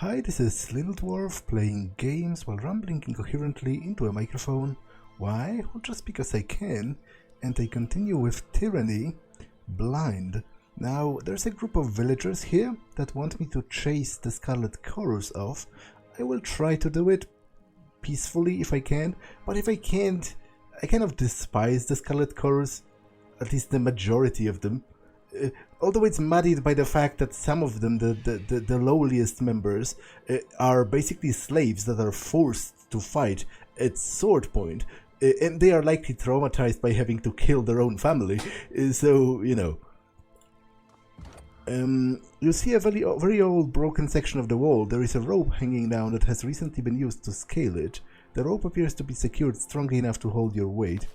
Hi, this is Little Dwarf playing games while rambling incoherently into a microphone. Why? Well, just because I can, and I continue with Tyranny, blind. Now, there's a group of villagers here that want me to chase the Scarlet Chorus off. I will try to do it peacefully if I can, but if I can't, I kind of despise the Scarlet Chorus, at least the majority of them. Although it's muddied by the fact that some of them, the lowliest members, are basically slaves that are forced to fight at sword point, and they are likely traumatized by having to kill their own family, so, you know. You see a very old broken section of the wall. There is a rope hanging down that has recently been used to scale it. The rope appears to be secured strongly enough to hold your weight.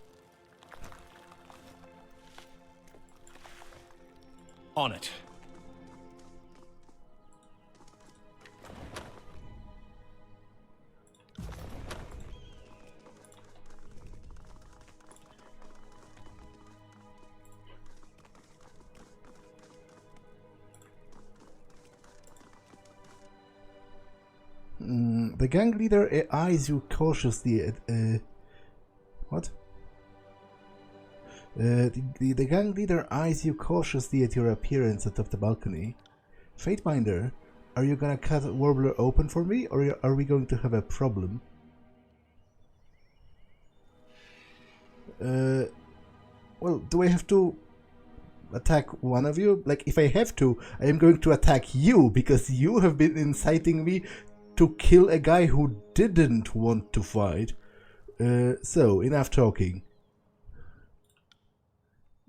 On it. The gang leader eyes you cautiously at... what? The gang leader eyes you cautiously at your appearance atop the balcony. Fatebinder, are you gonna cut Warbler open for me, or are we going to have a problem? Well, do I have to attack one of you? Like, if I have to, I am going to attack you, because you have been inciting me to kill a guy who didn't want to fight. So, enough talking.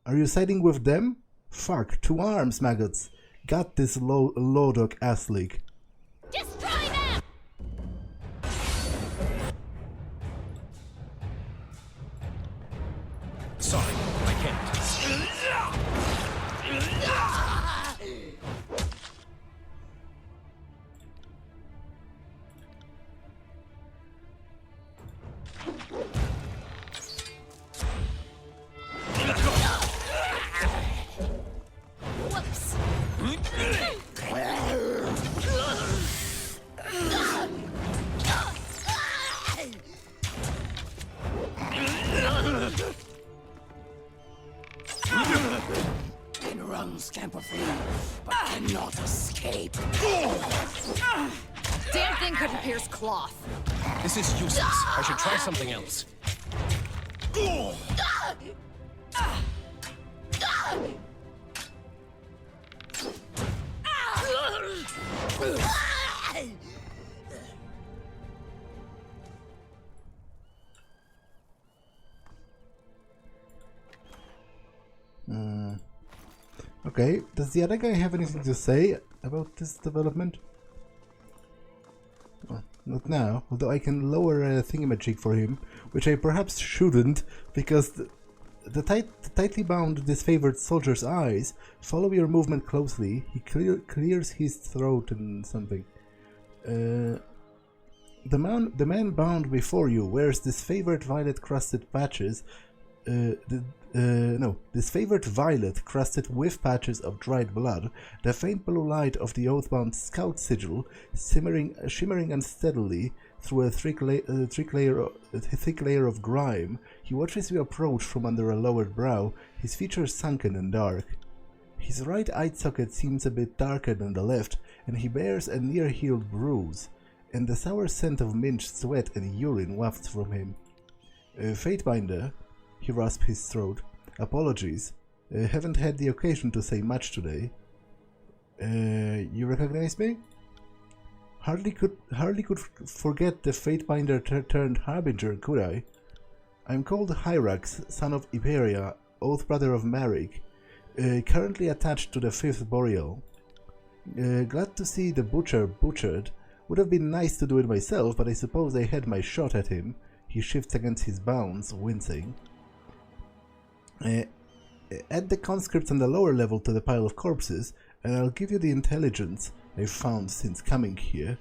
Are you siding with them? Fuck, to arms, maggots. Got this Lodok ass leak. Destroy them! Sorry, I can't. Whoops! Can run, scamper free, but cannot escape. Damn thing couldn't pierce cloth. This is useless. I should try something else. Okay, does the other guy have anything to say about this development? Oh, not now, although I can lower a thingamajig for him, which I perhaps shouldn't, because the tightly bound disfavored soldier's eyes follow your movement closely. He clears his throat and something. The man bound before you wears disfavored violet crusted patches. Disfavored violet crusted with patches of dried blood, the faint blue light of the oathbound scout sigil shimmering unsteadily through a thick layer of grime. He watches you approach from under a lowered brow, his features sunken and dark. His right eye socket seems a bit darker than the left, and he bears a near-healed bruise, and the sour scent of minced sweat and urine wafts from him. Fatebinder, he rasped his throat. Apologies. Haven't had the occasion to say much today. You recognize me? Hardly could forget the Fatebinder turned Harbinger, could I? I'm called Hyrax, son of Iberia, oath brother of Marek, currently attached to the 5th Boreal. Glad to see the butcher butchered. Would have been nice to do it myself, but I suppose I had my shot at him. He shifts against his bounds, wincing. Add the conscripts on the lower level to the pile of corpses, and I'll give you the intelligence I've found since coming here.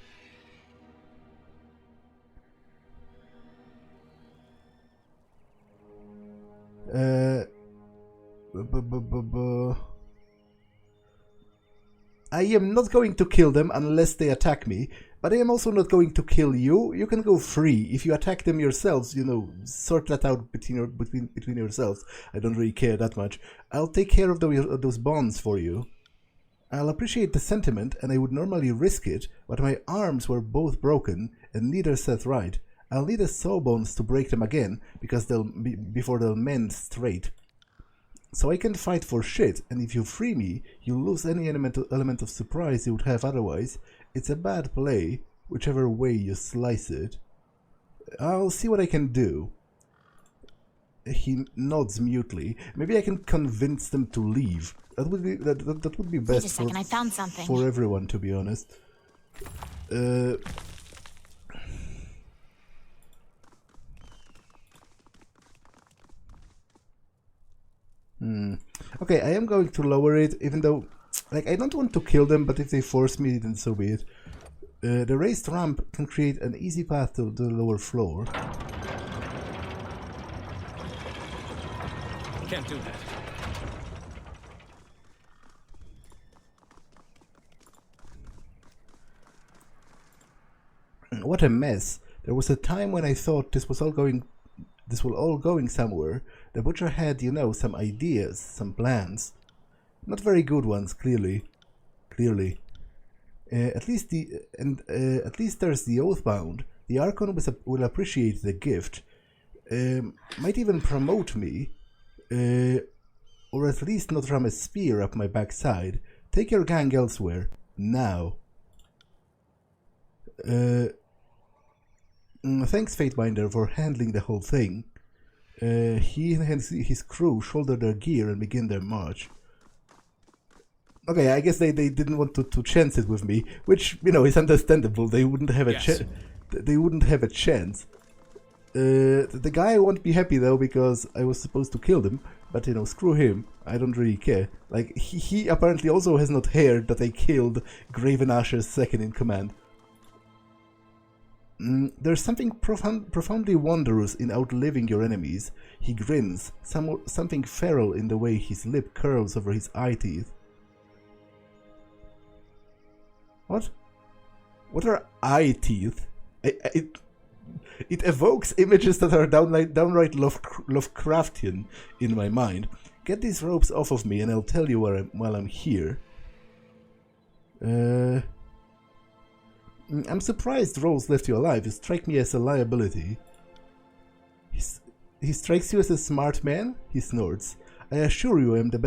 I am not going to kill them unless they attack me, but I am also not going to kill you. You can go free. If you attack them yourselves, you know, sort that out between yourselves. I don't really care that much. I'll take care of those bonds for you. I'll appreciate the sentiment, and I would normally risk it, but my arms were both broken, and neither set right. I'll need a sawbones to break them again, because before they'll mend straight. So I can fight for shit, and if you free me, you'll lose any element of surprise you would have otherwise. It's a bad play, whichever way you slice it. I'll see what I can do. He nods mutely. Maybe I can convince them to leave. That would be best. Wait a second, I found something. For everyone, to be honest. Okay, I am going to lower it, even though, like, I don't want to kill them, but if they force me, then so be it. The raised ramp can create an easy path to the lower floor. Can't do that. What a mess. There was a time when I thought this was all going somewhere. The butcher had, you know, some ideas, some plans. Not very good ones, clearly. At least there's the Oathbound. The Archon will appreciate the gift. Might even promote me. Or at least not ram a spear up my backside. Take your gang elsewhere. Now. Thanks, Fatebinder, for handling the whole thing. He and his crew shoulder their gear and begin their march. Okay, I guess they didn't want to chance it with me, which, you know, is understandable. They wouldn't have a chance. The guy won't be happy though, because I was supposed to kill them, but, you know, screw him. I don't really care. Like, he apparently also has not heard that I killed Graven Asher's second in command. There's something profoundly wondrous in outliving your enemies. He grins, something feral in the way his lip curls over his eye teeth. What? What are eye teeth? It evokes images that are downright Lovecraftian in my mind. Get these ropes off of me and I'll tell you while I'm here. I'm surprised Rose left you alive. You strike me as a liability. He strikes you as a smart man? He snorts. I assure you I'm the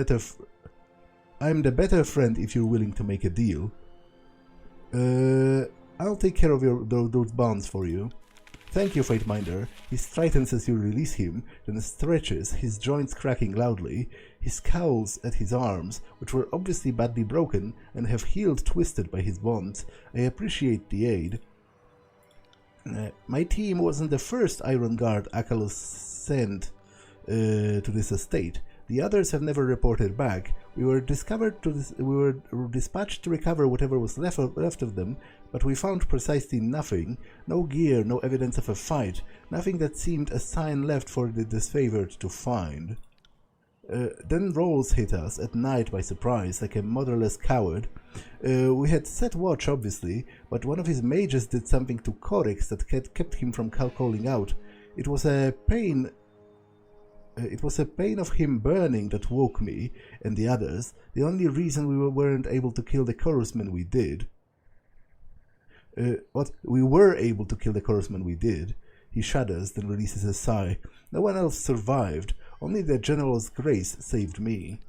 better friend if you're willing to make a deal. I'll take care of those bonds for you. Thank you, Fatebinder. He straightens as you release him, then stretches, his joints cracking loudly. He scowls at his arms, which were obviously badly broken and have healed twisted by his bonds. I appreciate the aid. My team wasn't the first Iron Guard Akalos sent to this estate. The others have never reported back. We were dispatched to recover whatever was left of them, but we found precisely nothing. No gear, no evidence of a fight, nothing that seemed a sign left for the Disfavored to find. Then Rolls hit us at night by surprise, like a motherless coward. We had set watch, obviously, but one of his mages did something to Coryx that kept him from calling out. It was a pain of him burning that woke me and the others. The only reason we weren't able to kill the chorusmen we did. We were able to kill the chorusmen we did. He shudders, then releases a sigh. No one else survived. Only the General's grace saved me.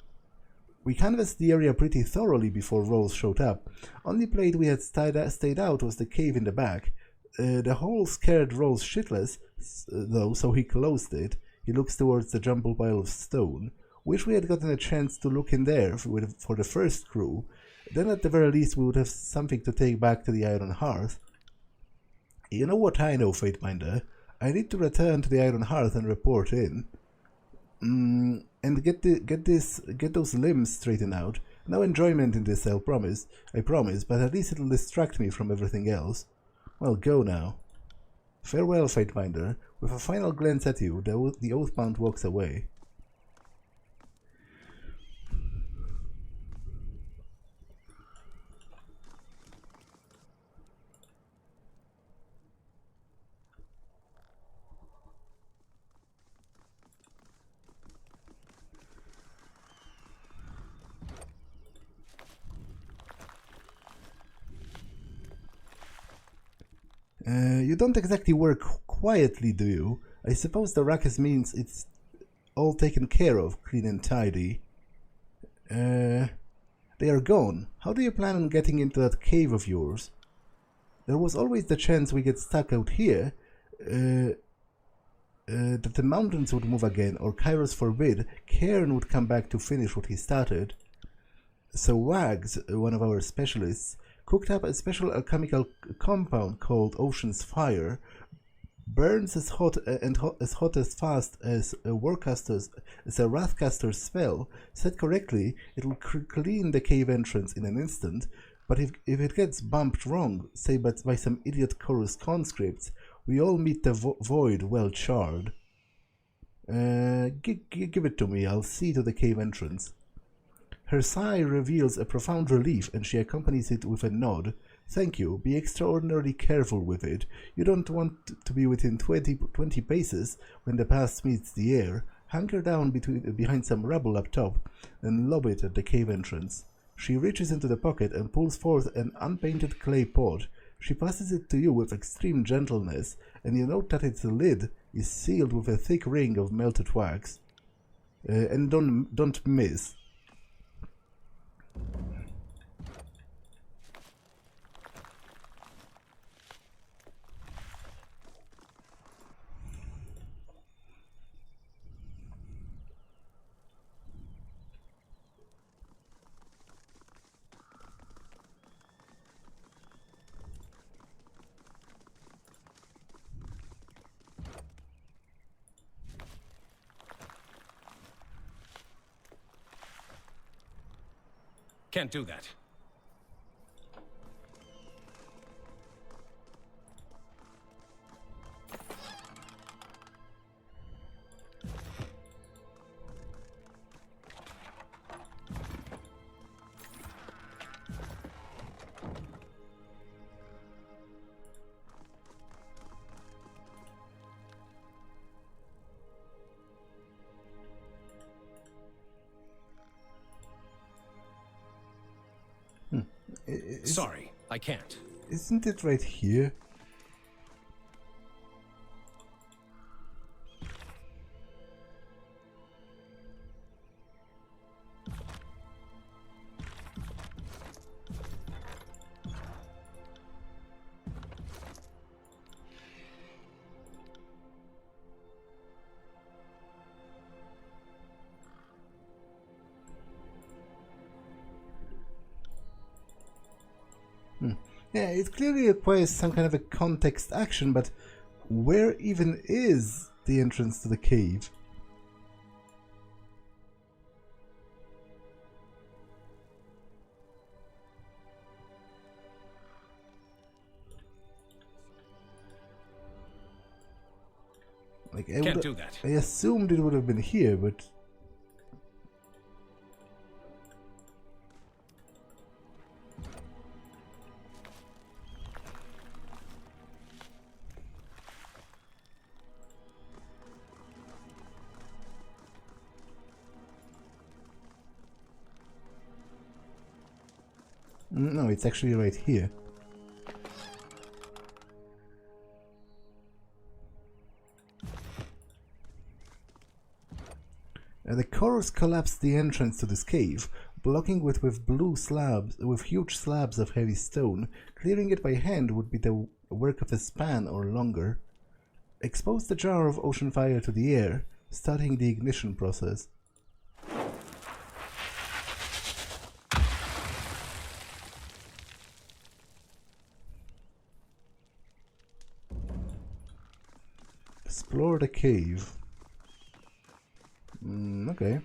We canvassed the area pretty thoroughly before Rose showed up. Only place we had stayed out was the cave in the back. The hole scared Rose shitless, though, so he closed it. He looks towards the jumbled pile of stone. Wish we had gotten a chance to look in there for the first crew. Then at the very least we would have something to take back to the Iron Hearth. You know what I know, Fatebinder? I need to return to the Iron Hearth and report in. And get those limbs straightened out. No enjoyment in this, I promise, but at least it'll distract me from everything else. Well, go now. Farewell, Fatebinder. With a final glance at you, the Oathbound walks away. You don't exactly work quietly, do you? I suppose the ruckus means it's all taken care of, clean and tidy. They are gone. How do you plan on getting into that cave of yours? There was always the chance we get stuck out here, that the mountains would move again, or Kairos forbid, Cairn would come back to finish what he started. So Wags, one of our specialists, cooked up a special alchemical compound called Ocean's Fire. Burns as hot as fast as a Wrathcaster's spell. Said correctly, it'll clean the cave entrance in an instant, but if it gets bumped wrong, say by some idiot chorus conscripts, we all meet the void well charred. Give it to me, I'll see to the cave entrance. Her sigh reveals a profound relief, and she accompanies it with a nod. Thank you. Be extraordinarily careful with it. You don't want to be within 20 paces when the path meets the air. Hunker down behind some rubble up top and lob it at the cave entrance. She reaches into the pocket and pulls forth an unpainted clay pot. She passes it to you with extreme gentleness, and you note that its lid is sealed with a thick ring of melted wax. And don't miss. Can't do that. Sorry, I can't. Isn't it right here? Yeah, it clearly requires some kind of a context action, but where even is the entrance to the cave? Like, Can't do that. I assumed it would have been here, but... No, it's actually right here. The chorus collapsed the entrance to this cave, blocking it with huge slabs of heavy stone. Clearing it by hand would be the work of a span or longer. Expose the jar of ocean fire to the air, starting the ignition process. Explore the cave. Okay.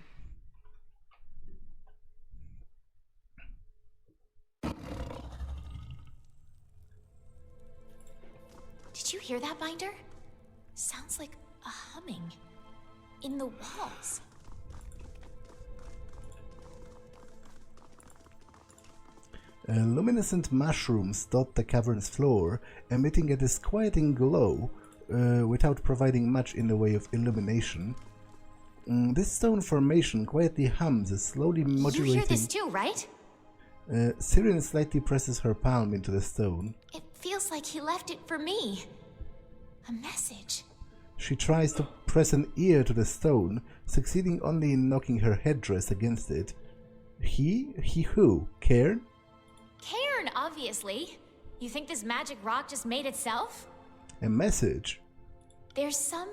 Did you hear that, Binder? Sounds like a humming in the walls. Luminescent mushrooms dot the cavern's floor, emitting a disquieting glow without providing much in the way of illumination. This stone formation quietly hums, slowly modulating... You hear this too, right? Siren slightly presses her palm into the stone. It feels like he left it for me. A message. She tries to press an ear to the stone, succeeding only in knocking her headdress against it. He? He who? Cairn? Cairn, obviously. You think this magic rock just made itself? A message? There's some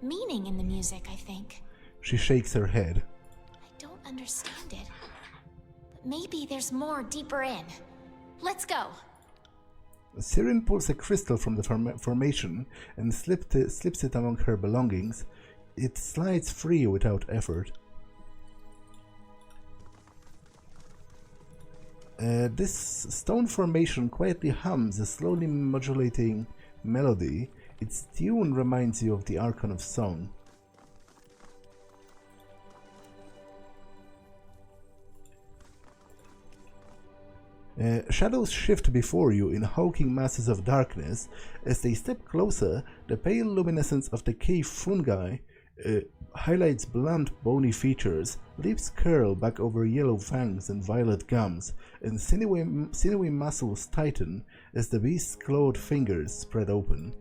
meaning in the music, I think. She shakes her head. I don't understand it. But maybe there's more deeper in. Let's go. Sirin pulls a crystal from the formation and slips it among her belongings. It slides free without effort. This stone formation quietly hums a slowly modulating melody. Its tune reminds you of the Argaen of song. Shadows shift before you in hulking masses of darkness. As they step closer, the pale luminescence of the cave fungi highlights blunt, bony features. Lips curl back over yellow fangs and violet gums, and sinewy muscles tighten as the beast's clawed fingers spread open.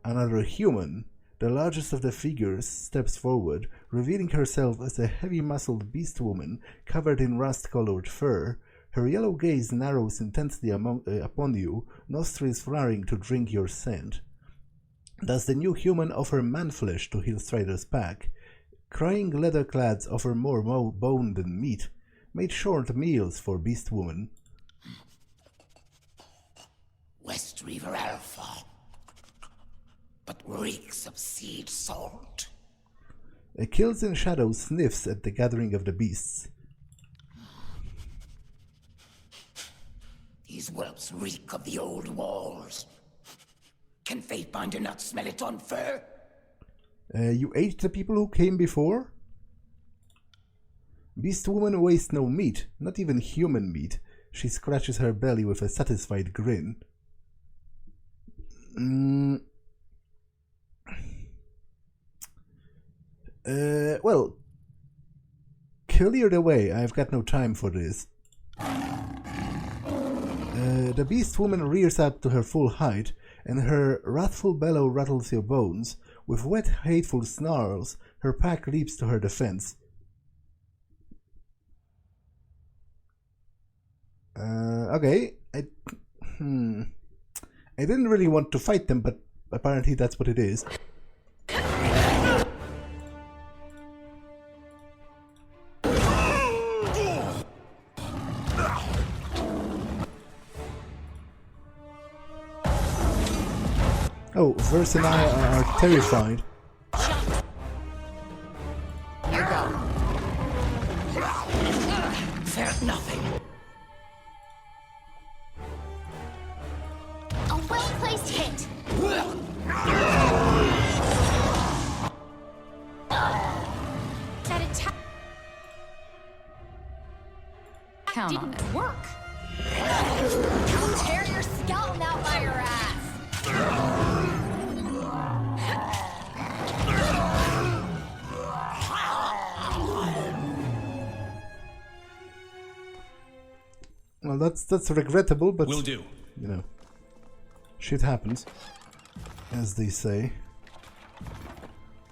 Another human, the largest of the figures, steps forward, revealing herself as a heavy-muscled beast woman covered in rust-colored fur. Her yellow gaze narrows intensely upon you, nostrils flaring to drink your scent. Does the new human offer man-flesh to Hillstrider's pack? Crying leather-clads offer more bone than meat, made short meals for beast woman. West River Alpha, but reeks of seed salt. Kills in Shadow sniffs at the gathering of the beasts. These whelps reek of the old walls. Can Fatebinder not smell it on fur? You ate the people who came before? Beast woman wastes no meat, not even human meat. She scratches her belly with a satisfied grin. Well, clear the way. I've got no time for this. The beast woman rears up to her full height, and her wrathful bellow rattles your bones. With wet, hateful snarls, her pack leaps to her defense. Okay, I didn't really want to fight them, but apparently that's what it is. Oh, Verse and I are terrified. You go. Felt nothing. A well-placed hit. That attack didn't work. You'll tear your skeleton out by your ass. Well, that's regrettable, but Will do. You know, shit happens, as they say.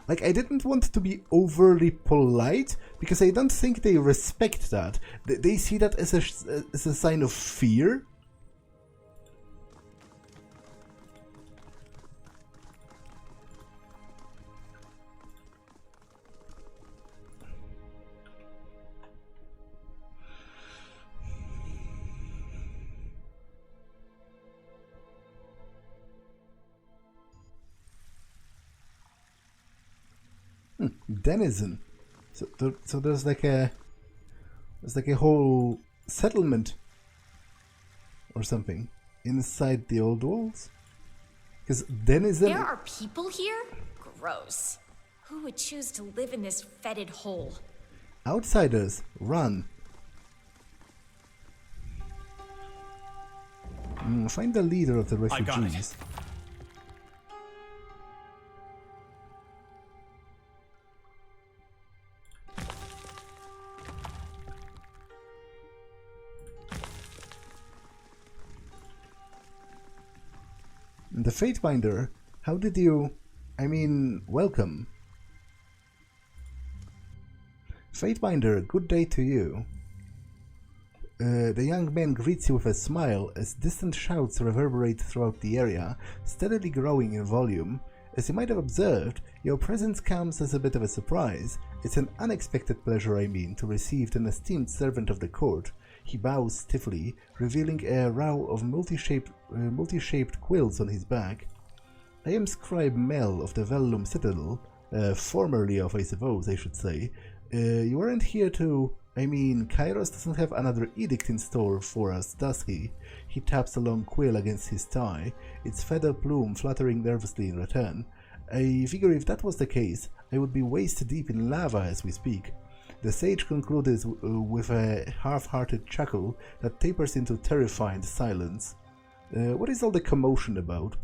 Like, I didn't want to be overly polite because I don't think they respect that. They see that as a sign of fear. Denizen. So there's like a whole settlement or something inside the old walls. Because denizen. There are people here? Gross. Who would choose to live in this fetid hole? Outsiders, run. Find the leader of the refugees. The Fatebinder, how did you... I mean, welcome. Fatebinder, good day to you. The young man greets you with a smile as distant shouts reverberate throughout the area, steadily growing in volume. As you might have observed, your presence comes as a bit of a surprise. It's an unexpected pleasure, I mean, to receive an esteemed servant of the court. He bows stiffly, revealing a row of multi-shaped quills on his back. I am Scribe Mell of the Vellum Citadel, formerly of, I suppose I should say. You aren't here to... I mean, Kairos doesn't have another edict in store for us, does he? He taps a long quill against his thigh, its feather plume fluttering nervously in return. I figure if that was the case, I would be waist deep in lava as we speak. The sage concluded with a half-hearted chuckle that tapers into terrified silence. What is all the commotion about?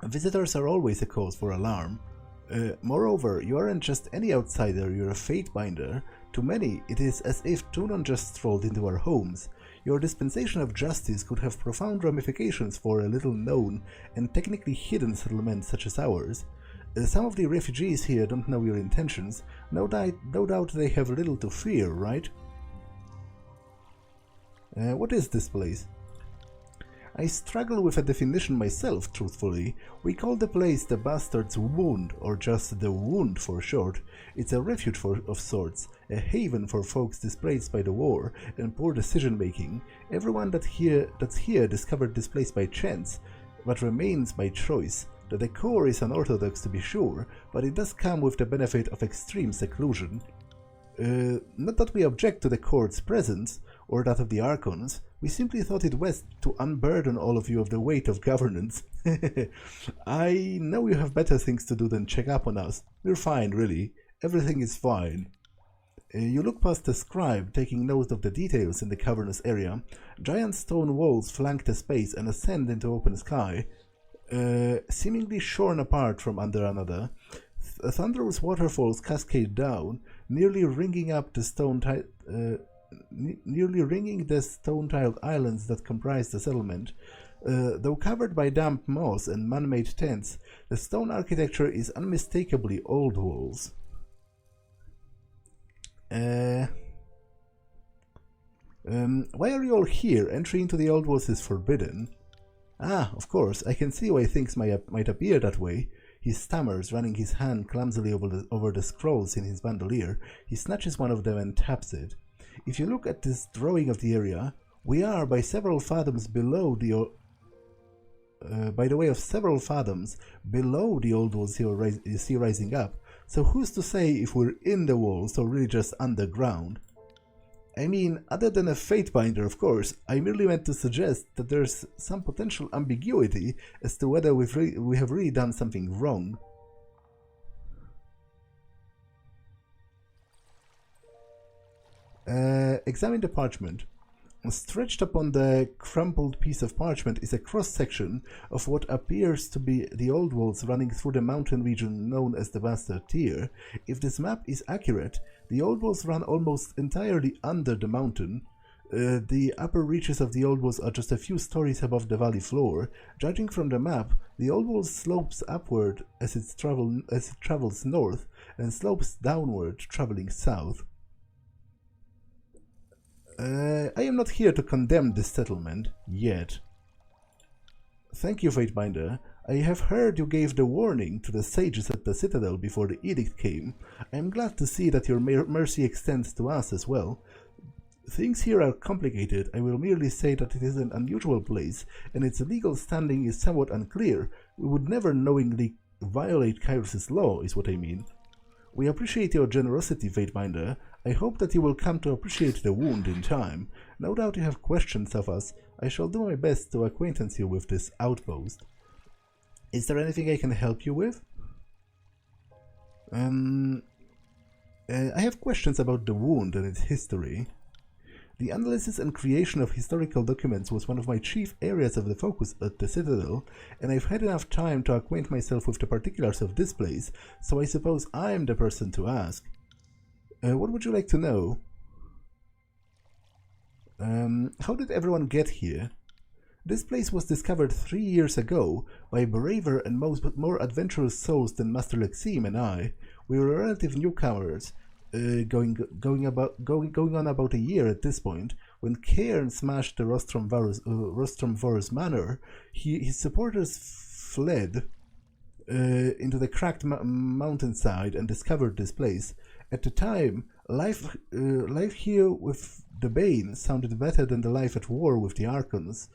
Visitors are always a cause for alarm. Moreover, you aren't just any outsider, you're a Fatebinder. To many, it is as if Tunon just strolled into our homes. Your dispensation of justice could have profound ramifications for a little-known and technically hidden settlement such as ours. Some of the refugees here don't know your intentions. No doubt they have little to fear, right? What is this place? I struggle with a definition myself, truthfully. We call the place the Bastard's Wound, or just the Wound for short. It's a refuge of sorts, a haven for folks displaced by the war and poor decision-making. Everyone that's here discovered this place by chance, but remains by choice. The decor is unorthodox to be sure, but it does come with the benefit of extreme seclusion. Not that we object to the court's presence, or that of the Archons. We simply thought it best to unburden all of you of the weight of governance. I know you have better things to do than check up on us. We're fine, really. Everything is fine. You look past the scribe, taking note of the details in the cavernous area. Giant stone walls flank the space and ascend into open sky, seemingly shorn apart from under another. Thunderous waterfalls cascade down, nearly ringing the stone-tiled islands that comprise the settlement. Though covered by damp moss and man-made tents, the stone architecture is unmistakably old walls. Why are you all here? Entry into the old walls is forbidden. Ah, of course, I can see why things might appear that way. He stammers, running his hand clumsily over the scrolls in his bandolier. He snatches one of them and taps it. If you look at this drawing of the area, we are by several fathoms below the... by the way of several fathoms below the old walls you see rising up. So who's to say if we're in the walls or really just underground? I mean, other than a Fatebinder, of course, I merely meant to suggest that there's some potential ambiguity as to whether we have really done something wrong. Examine the parchment. Stretched upon the crumpled piece of parchment is a cross-section of what appears to be the old walls running through the mountain region known as the Bastard Tier. If this map is accurate, the old walls run almost entirely under the mountain. The upper reaches of the old walls are just a few stories above the valley floor. Judging from the map, the old wall slopes upward as it travels north and slopes downward, traveling south. I am not here to condemn this settlement, yet. Thank you, Fatebinder. I have heard you gave the warning to the sages at the Citadel before the edict came. I am glad to see that your mercy extends to us as well. Things here are complicated. I will merely say that it is an unusual place, and its legal standing is somewhat unclear. We would never knowingly violate Kairos' law, is what I mean. We appreciate your generosity, Fatebinder. I hope that you will come to appreciate the wound in time. No doubt you have questions of us. I shall do my best to acquaintance you with this outpost. Is there anything I can help you with? I have questions about the wound and its history. The analysis and creation of historical documents was one of my chief areas of the focus at the Citadel, and I've had enough time to acquaint myself with the particulars of this place, so I suppose I'm the person to ask. What would you like to know? How did everyone get here? This place was discovered 3 years ago by braver and more adventurous souls than Master Lexim and I. We were relative newcomers, going on about a year at this point, when Cairn smashed the Rostrum Vorus Manor. His supporters fled into the cracked mountainside and discovered this place. At the time, life here with the Bane sounded better than the life at war with the Archons.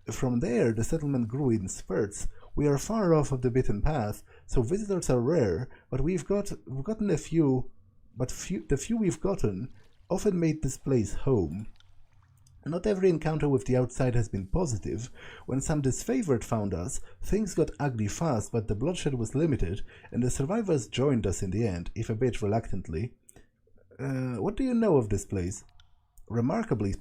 From there, the settlement grew in spurts. We are far off of the beaten path, so visitors are rare, but we've gotten a few. But the few we've gotten often made this place home. Not every encounter with the outside has been positive. When some Disfavored found us, things got ugly fast, but the bloodshed was limited, and the survivors joined us in the end, if a bit reluctantly. What do you know of this place? Remarkable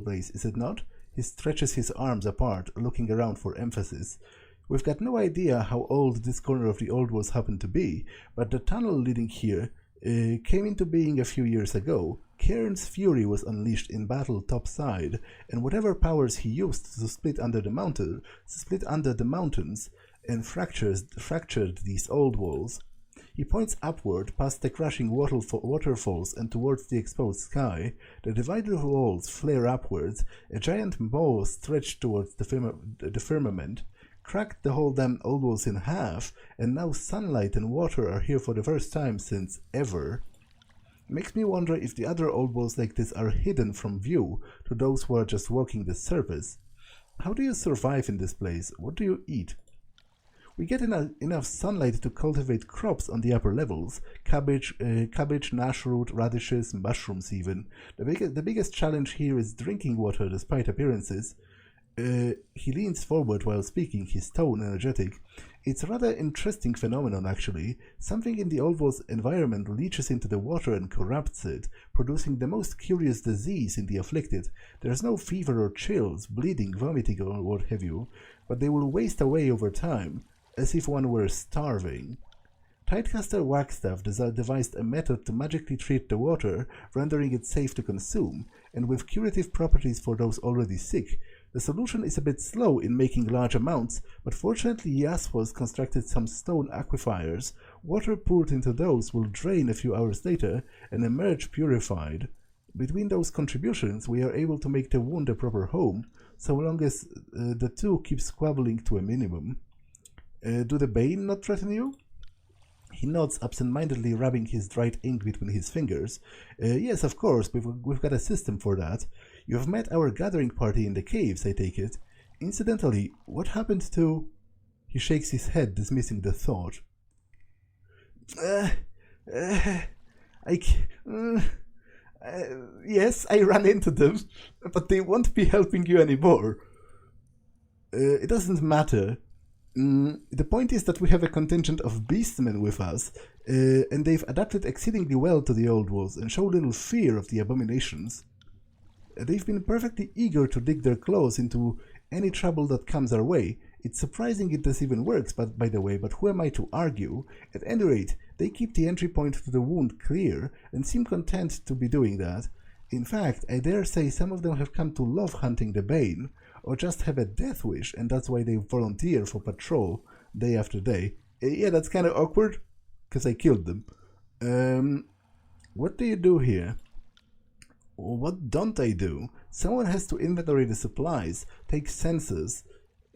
place, is it not? He stretches his arms apart, looking around for emphasis. We've got no idea how old this corner of the Old Walls happened to be, but the tunnel leading here came into being a few years ago. Cairn's fury was unleashed in battle topside, and whatever powers he used to split under the mountains and fractured these old walls. He points upward, past the crashing waterfalls and towards the exposed sky. The divided walls flare upwards, a giant maw stretched towards the firmament, cracked the whole damn old walls in half, and now sunlight and water are here for the first time since ever. Makes me wonder if the other old walls like this are hidden from view to those who are just walking the surface. How do you survive in this place? What do you eat? We get enough sunlight to cultivate crops on the upper levels, cabbage, nashroot, radishes, mushrooms even. The biggest challenge here is drinking water despite appearances. He leans forward while speaking, his tone energetic. It's a rather interesting phenomenon actually. Something in the Old Walls environment leaches into the water and corrupts it, producing the most curious disease in the afflicted. There's no fever or chills, bleeding, vomiting or what have you, but they will waste away over time, as if one were starving. Tidecaster Wagstaff devised a method to magically treat the water, rendering it safe to consume, and with curative properties for those already sick. The solution is a bit slow in making large amounts, but fortunately Jaspos constructed some stone aquifers. Water poured into those will drain a few hours later and emerge purified. Between those contributions, we are able to make the wound a proper home, so long as the two keep squabbling to a minimum. Do the Bane not threaten you? He nods absent-mindedly, rubbing his dried ink between his fingers. Yes, of course, we've got a system for that. You have met our gathering party in the caves, I take it. Incidentally, what happened to... He shakes his head, dismissing the thought. Yes, I ran into them, but they won't be helping you anymore. It doesn't matter. The point is that we have a contingent of beastmen with us, and they've adapted exceedingly well to the Old Walls and show little fear of the abominations. They've been perfectly eager to dig their claws into any trouble that comes our way. It's surprising it this even works, by the way, but who am I to argue? At any rate, they keep the entry point to the wound clear, and seem content to be doing that. In fact, I dare say some of them have come to love hunting the Bane, or just have a death wish, and that's why they volunteer for patrol day after day. Yeah, that's kind of awkward, because I killed them. What do you do here? What don't I do? Someone has to inventory the supplies, take census,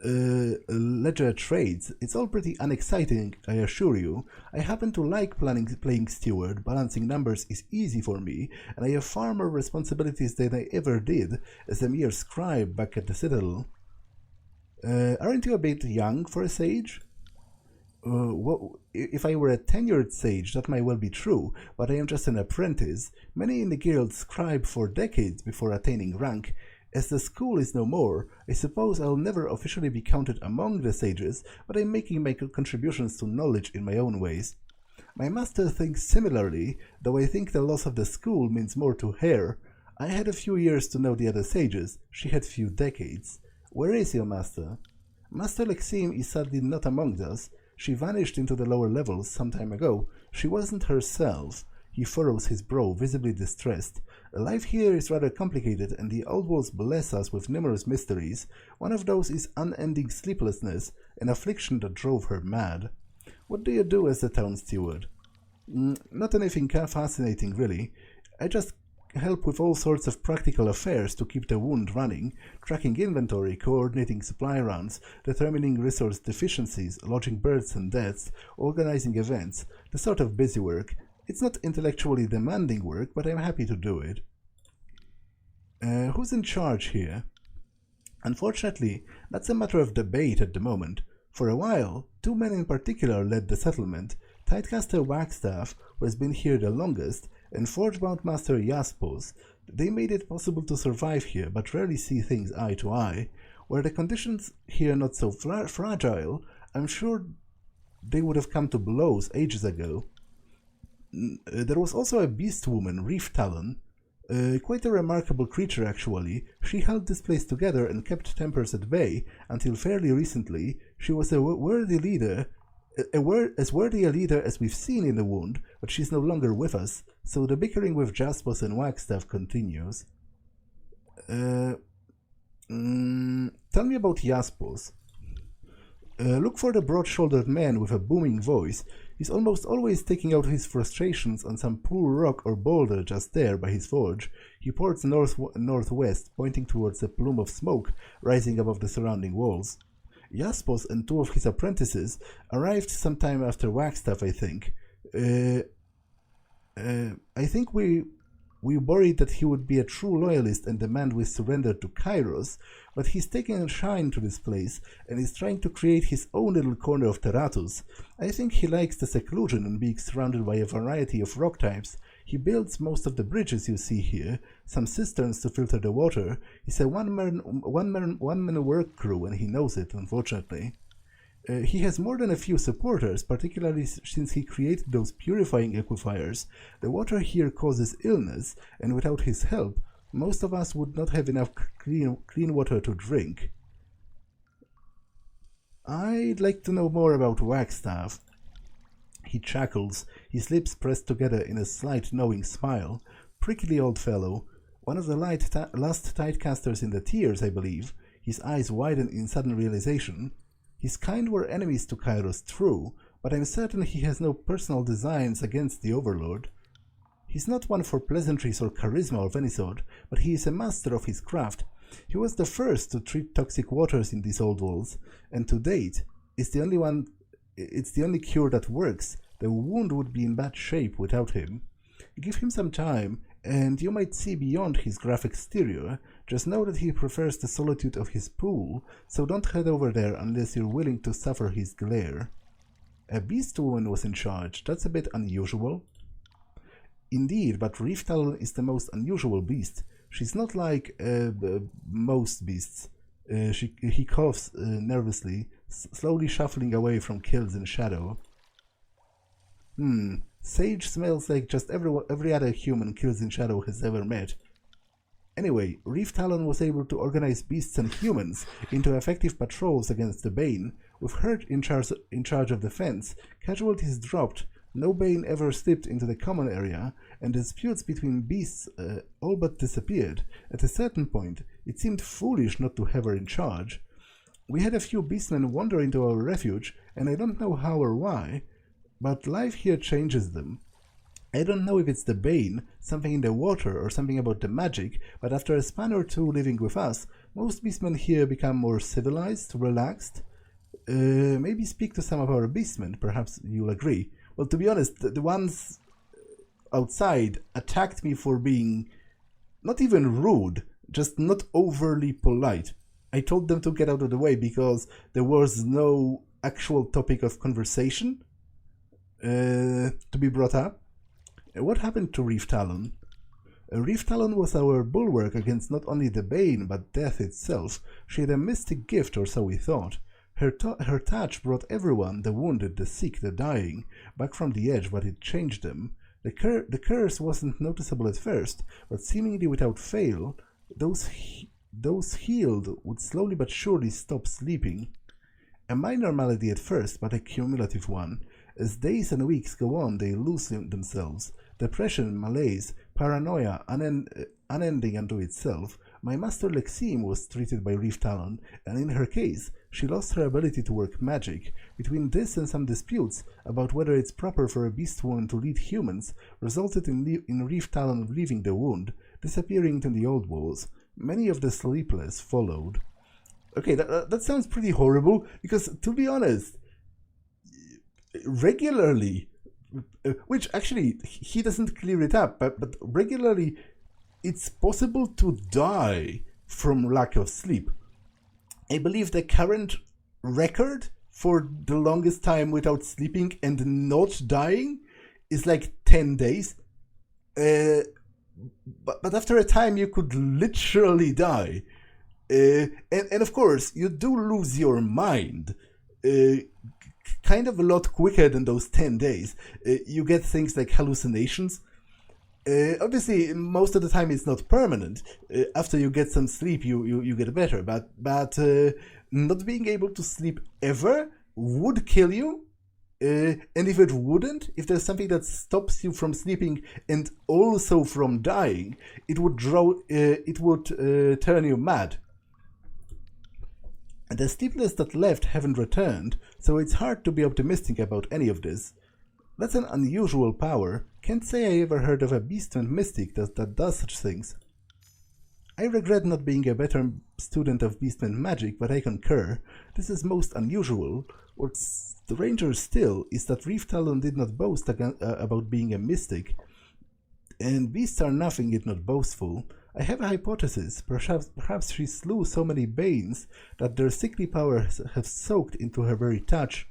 ledger trades. It's all pretty unexciting, I assure you. I happen to like playing steward. Balancing numbers is easy for me, and I have far more responsibilities than I ever did as a mere scribe back at the Citadel. Aren't you a bit young for a sage? If I were a tenured sage, that might well be true, but I am just an apprentice. Many in the guild scribe for decades before attaining rank. As the school is no more, I suppose I'll never officially be counted among the sages, but I'm making my contributions to knowledge in my own ways. My master thinks similarly, though I think the loss of the school means more to her. I had a few years to know the other sages, she had few decades. Where is your master? Master Lexim is sadly not among us. She vanished into the lower levels some time ago. She wasn't herself. He furrows his brow, visibly distressed. Life here is rather complicated, and the old walls bless us with numerous mysteries. One of those is unending sleeplessness, an affliction that drove her mad. What do you do as the town steward? Not anything fascinating, really. I just help with all sorts of practical affairs to keep the wound running, tracking inventory, coordinating supply runs, determining resource deficiencies, lodging births and deaths, organizing events, the sort of busy work. It's not intellectually demanding work, but I'm happy to do it. Who's in charge here? Unfortunately, that's a matter of debate at the moment. For a while, two men in particular led the settlement, Tidecaster Wagstaff, who has been here the longest, and Forgebound Master Jaspos. They made it possible to survive here, but rarely see things eye to eye. Were the conditions here not so fragile, I'm sure they would have come to blows ages ago. There was also a beast woman, Reef Talon. Quite a remarkable creature, actually. She held this place together and kept tempers at bay until fairly recently. She was a worthy leader, as worthy a leader as we've seen in the Wound, but she's no longer with us, so the bickering with Jaspos and Wagstaff continues. Tell me about Jaspos. Look for the broad-shouldered man with a booming voice. He's almost always taking out his frustrations on some poor rock or boulder just there by his forge. He ports northwest, pointing towards a plume of smoke rising above the surrounding walls. Jaspos and two of his apprentices arrived sometime after Wagstaff, I think. I think we worried that he would be a true loyalist and demand we surrender to Kairos, but he's taken a shine to this place and is trying to create his own little corner of Terratus. I think he likes the seclusion and being surrounded by a variety of rock types. He builds most of the bridges you see here, some cisterns to filter the water. He's a one-man work crew, and he knows it, unfortunately. He has more than a few supporters, particularly since he created those purifying aquifiers. The water here causes illness, and without his help, most of us would not have enough clean water to drink. I'd like to know more about Wagstaff. He chuckles, his lips pressed together in a slight knowing smile. Prickly old fellow, one of the last Tidecasters in the Tiers, I believe. His eyes widen in sudden realization. His kind were enemies to Kairos, true, but I'm certain he has no personal designs against the Overlord. He's not one for pleasantries or charisma of any sort, but he is a master of his craft. He was the first to treat toxic waters in these old walls, and to date, it's the only cure that works. The wound would be in bad shape without him. Give him some time, and you might see beyond his graphic exterior. Just know that he prefers the solitude of his pool, so don't head over there unless you're willing to suffer his glare. A beast woman was in charge. That's a bit unusual. Indeed, but Reef Talon is the most unusual beast. She's not like most beasts. He coughs nervously, slowly shuffling away from kills in shadow. Sage smells like just every other human Kills in Shadow has ever met. Anyway, Reef Talon was able to organize beasts and humans into effective patrols against the Bane. With her in charge of defense, casualties dropped, no Bane ever slipped into the common area, and disputes between beasts all but disappeared. At a certain point, it seemed foolish not to have her in charge. We had a few beastmen wander into our refuge, and I don't know how or why, but life here changes them. I don't know if it's the Bane, something in the water, or something about the magic, but after a span or two living with us, most beastmen here become more civilized, relaxed. Maybe speak to some of our beastmen, perhaps you'll agree. Well, to be honest, the ones outside attacked me for being not even rude, just not overly polite. I told them to get out of the way because there was no actual topic of conversation to be brought up. What happened to Reef Talon? Reef Talon was our bulwark against not only the Bane, but death itself. She had a mystic gift, or so we thought. Her touch brought everyone, the wounded, the sick, the dying, back from the edge, but it changed them. The curse wasn't noticeable at first, but seemingly without fail, those healed would slowly but surely stop sleeping. A minor malady at first, but a cumulative one. As days and weeks go on, they lose themselves. depression, malaise, paranoia, unending unto itself, my master Lexime was treated by Reef Talon, and in her case, she lost her ability to work magic. Between this and some disputes about whether it's proper for a beast woman to lead humans, resulted in Reef Talon leaving the wound, disappearing into the old walls. Many of the sleepless followed. Okay, that sounds pretty horrible, because, to be honest, regularly, which actually, he doesn't clear it up, but regularly, it's possible to die from lack of sleep. I believe the current record for the longest time without sleeping and not dying is like 10 days. But after a time, you could literally die. And of course, you do lose your mind kind of a lot quicker than those 10 days. You get things like hallucinations. Obviously, most of the time it's not permanent. After you get some sleep, you get better. But not being able to sleep ever would kill you. And if it wouldn't, if there's something that stops you from sleeping and also from dying, it would turn you mad. The sleepless that left haven't returned, so it's hard to be optimistic about any of this. That's an unusual power. Can't say I ever heard of a beastman mystic that does such things. I regret not being a better student of beastman magic, but I concur. This is most unusual. What's stranger still is that Reef Talon did not boast about being a mystic, and beasts are nothing if not boastful. I have a hypothesis. Perhaps she slew so many Banes that their sickly powers have soaked into her very touch.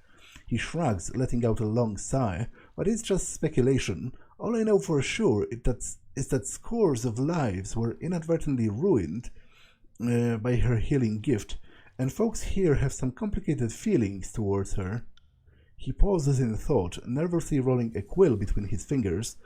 He shrugs, letting out a long sigh, but it's just speculation. All I know for sure is that scores of lives were inadvertently ruined by her healing gift, and folks here have some complicated feelings towards her. He pauses in thought, nervously rolling a quill between his fingers.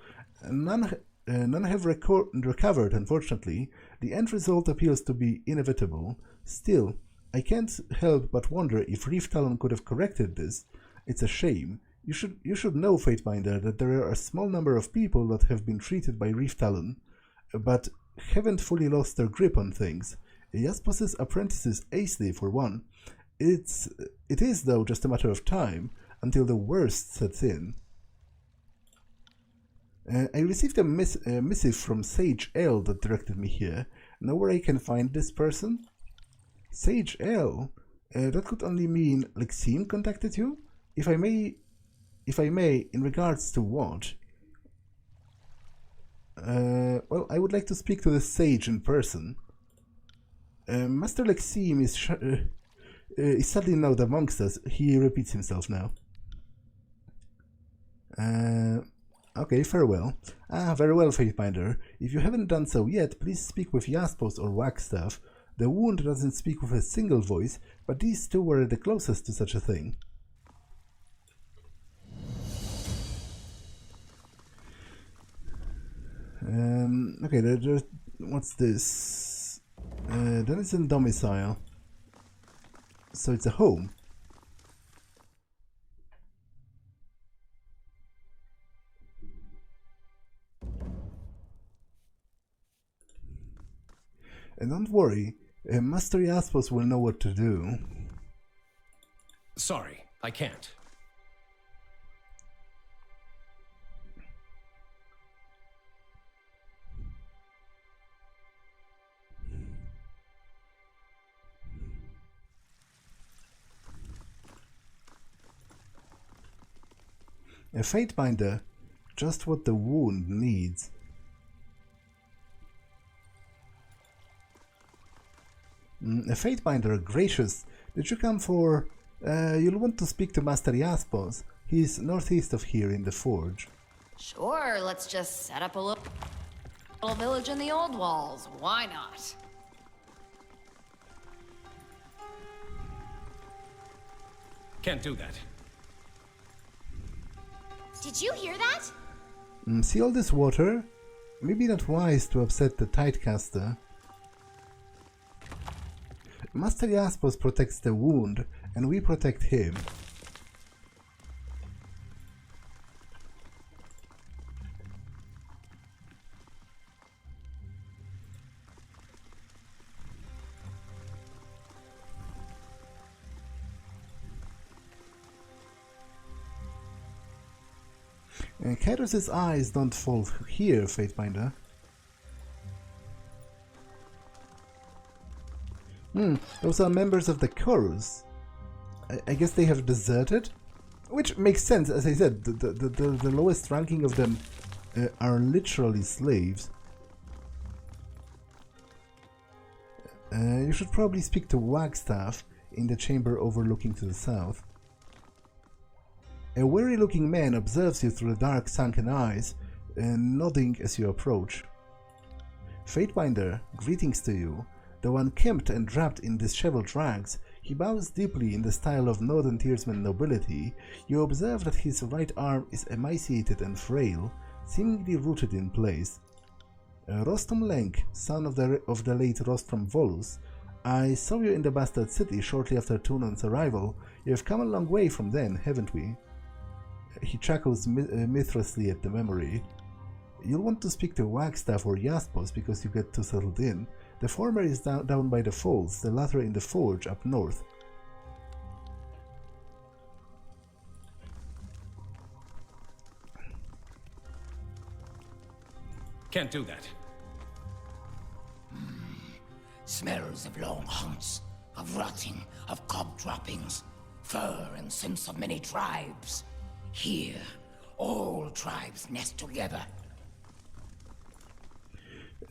None have recovered, unfortunately. The end result appears to be inevitable. Still, I can't help but wonder if Reef Talon could have corrected this. It's a shame. You should know, Fatebinder, that there are a small number of people that have been treated by Reef Talon, but haven't fully lost their grip on things. Jaspos's apprentices acely, for one. It is, though, just a matter of time until the worst sets in. I received a missive from Sage L that directed me here. Know where I can find this person? Sage L? That could only mean Lexime contacted you? If I may, in regards to what? Well, I would like to speak to the sage in person. Master Lexime is sadly not amongst us. He repeats himself now. Okay, farewell. Very well, Fatebinder. If you haven't done so yet, please speak with Jaspos or Wagstaff. The wound doesn't speak with a single voice, but these two were the closest to such a thing. Okay, what's this? Denizen domicile. So it's a home. And don't worry, Master Jaspos will know what to do. Sorry, I can't. A Fatebinder, just what the wound needs. A Fatebinder, gracious. Did you come for... you'll want to speak to Master Jaspos. He's northeast of here in the forge. Sure, let's just set up a little village in the old walls. Why not? Can't do that. Did you hear that? See all this water? Maybe not wise to upset the Tidecaster. Master Jaspos protects the wound, and we protect him. Kairos' eyes don't fall here, Fatebinder. Those are members of the chorus. I guess they have deserted? Which makes sense, as I said, the lowest ranking of them are literally slaves. You should probably speak to Wagstaff in the chamber overlooking to the south. A weary-looking man observes you through the dark sunken eyes, nodding as you approach. Fatebinder, greetings to you. Though unkempt and wrapped in disheveled rags, he bows deeply in the style of Northern Tearsman nobility. You observe that his right arm is emaciated and frail, seemingly rooted in place. Rostom Lenk, son of the late Rostrom Volus, I saw you in the Bastard City shortly after Tunon's arrival. You have come a long way from then, haven't we? He chuckles mischievously at the memory. You'll want to speak to Wagstaff or Jaspos because you get too settled in. The former is down by the falls, the latter in the forge up north. Can't do that. Smells of long hunts, of rotting, of cob droppings, fur and scents of many tribes. Here, all tribes nest together.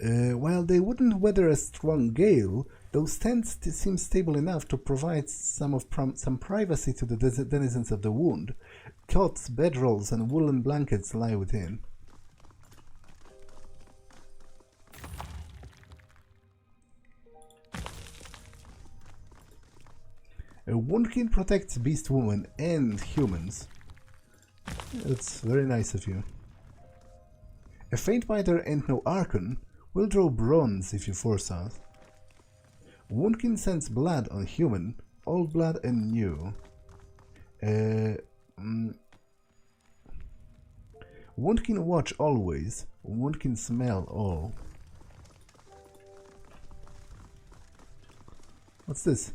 While they wouldn't weather a strong gale, those tents seem stable enough to provide some privacy to the denizens of the wound. Cots, bedrolls, and woolen blankets lie within. A Woundkin protects beast woman and humans. That's very nice of you. A Fatebinder and no Argaen will draw bronze if you force us. Woundkin sends blood on human, old blood and new. Woundkin watch always, Woundkin smell all. What's this?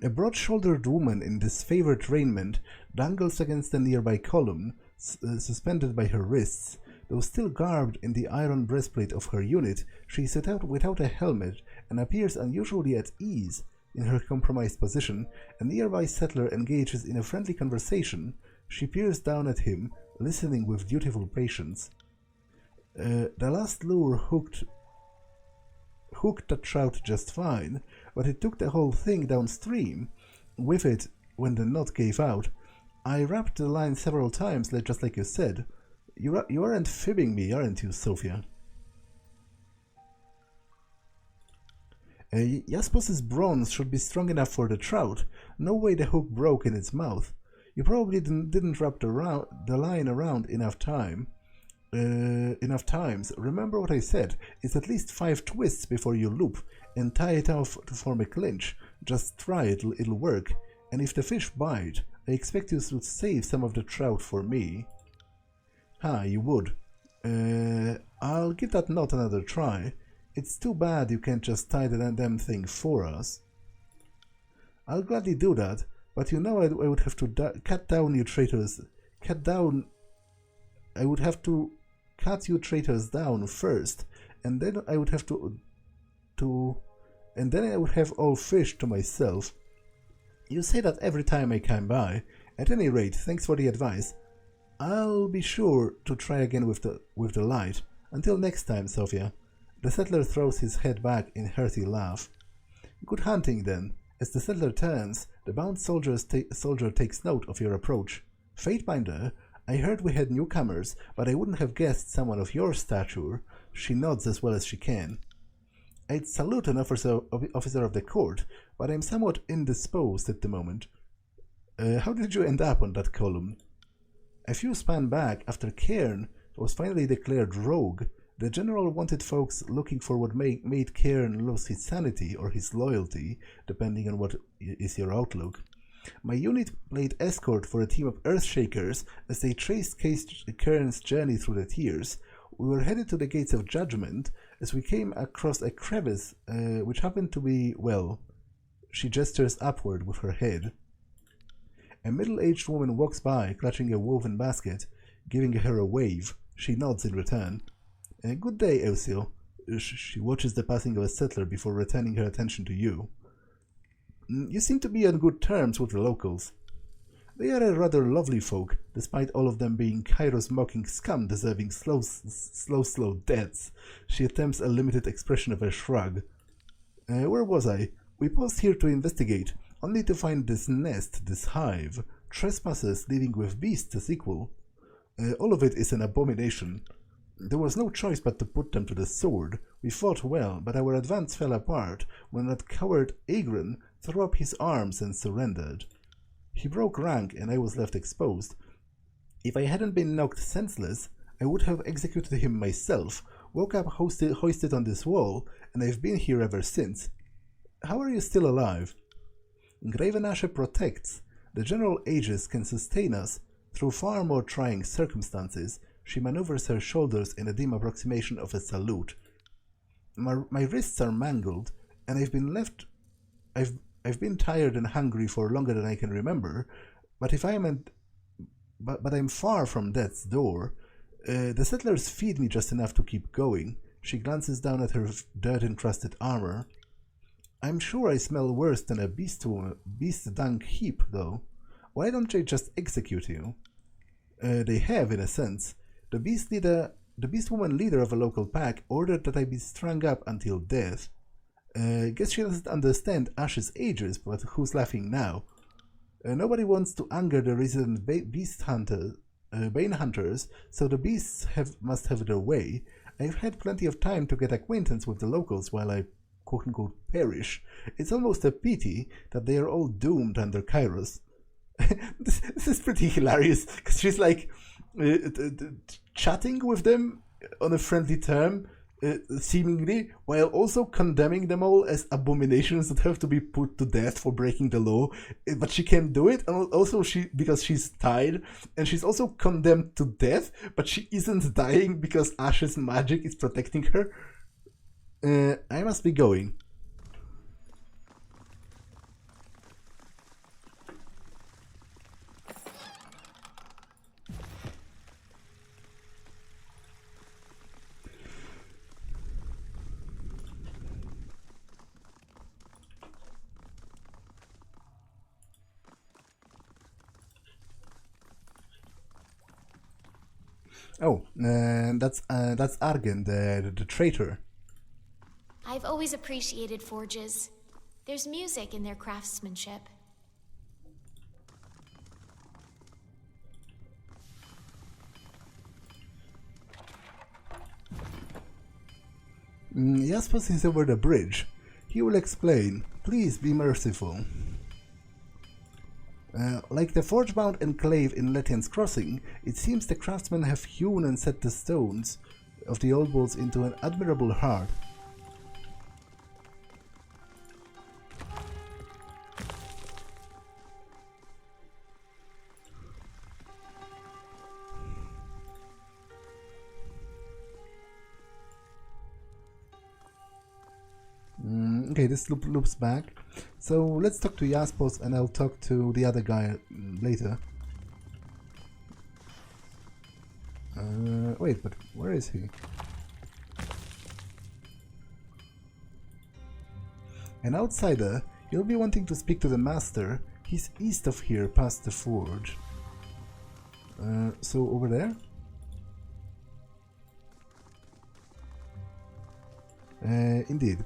A broad-shouldered woman in disfavored raiment dangles against a nearby column, suspended by her wrists. Though still garbed in the iron breastplate of her unit, she is without a helmet and appears unusually at ease in her compromised position. A nearby settler engages in a friendly conversation. She peers down at him, listening with dutiful patience. The last lure hooked the trout just fine, but it took the whole thing downstream with it when the knot gave out. I wrapped the line several times, just like you said. You aren't fibbing me, aren't you, Sophia? Jaspos's bronze should be strong enough for the trout. No way the hook broke in its mouth. You probably didn't wrap the line around enough times. Remember what I said. It's at least 5 twists before you loop and tie it off to form a clinch. Just try it, it'll work. And if the fish bite, I expect you to save some of the trout for me. You would. I'll give that knot another try. It's too bad you can't just tie the damn thing for us. I'll gladly do that, but you know I would have to cut down you traitors. I would have to cut you traitors down first, and then I would have and then I would have all fish to myself. You say that every time I come by. At any rate, thanks for the advice. I'll be sure to try again with the light. Until next time, Sophia. The settler throws his head back in a hearty laugh. Good hunting, then. As the settler turns, the bound soldier takes note of your approach. Fatebinder, I heard we had newcomers, but I wouldn't have guessed someone of your stature. She nods as well as she can. I'd salute an officer of the court, but I'm somewhat indisposed at the moment. How did you end up on that column? A few span back, after Cairn was finally declared rogue, the general wanted folks looking for what made Cairn lose his sanity or his loyalty, depending on what is your outlook. My unit played escort for a team of Earthshakers as they traced Kern's journey through the Tears. We were headed to the Gates of Judgment as we came across a crevice, which happened to be, well, she gestures upward with her head. A middle-aged woman walks by, clutching a woven basket, giving her a wave. She nods in return. Good day, Elcio. She watches the passing of a settler before returning her attention to you. You seem to be on good terms with the locals. They are a rather lovely folk, despite all of them being Cairo's mocking scum deserving slow deaths. She attempts a limited expression of a shrug. Where was I? We paused here to investigate, only to find this nest, this hive. Trespassers living with beasts as equal. All of it is an abomination. There was no choice but to put them to the sword. We fought well, but our advance fell apart when that coward Argaen threw up his arms and surrendered. He broke rank and I was left exposed. If I hadn't been knocked senseless, I would have executed him myself, woke up hoisted on this wall, and I've been here ever since. How are you still alive? Graven Ashe protects. The general Aegis can sustain us through far more trying circumstances. She maneuvers her shoulders in a dim approximation of a salute. My wrists are mangled, and I've been tired and hungry for longer than I can remember, but I'm far from death's door. The settlers feed me just enough to keep going. She glances down at her dirt-encrusted armor. I'm sure I smell worse than a beast dung heap, though. Why don't they just execute you? They have, in a sense. The beast woman leader of a local pack ordered that I be strung up until death. Guess she doesn't understand Ash's ages, but who's laughing now? Nobody wants to anger the resident bane hunters, so the beasts must have their way. I've had plenty of time to get acquaintance with the locals while I quote-unquote perish. It's almost a pity that they are all doomed under Kairos. This is pretty hilarious, because she's like chatting with them on a friendly term, seemingly, while also condemning them all as abominations that have to be put to death for breaking the law, but she can't do it, and also because she's tied, and she's also condemned to death, but she isn't dying because Ash's magic is protecting her. I must be going. That's Argaen, the traitor. I've always appreciated forges. There's music in their craftsmanship. Jaspos is over the bridge. He will explain. Please be merciful. Like the forge-bound enclave in Letian's Crossing, it seems the craftsmen have hewn and set the stones of the old walls into an admirable heart. Okay, this loops back. So let's talk to Jaspos and I'll talk to the other guy later. Wait, but where is he? An outsider, you'll be wanting to speak to the master. He's east of here, past the forge. So over there? Indeed.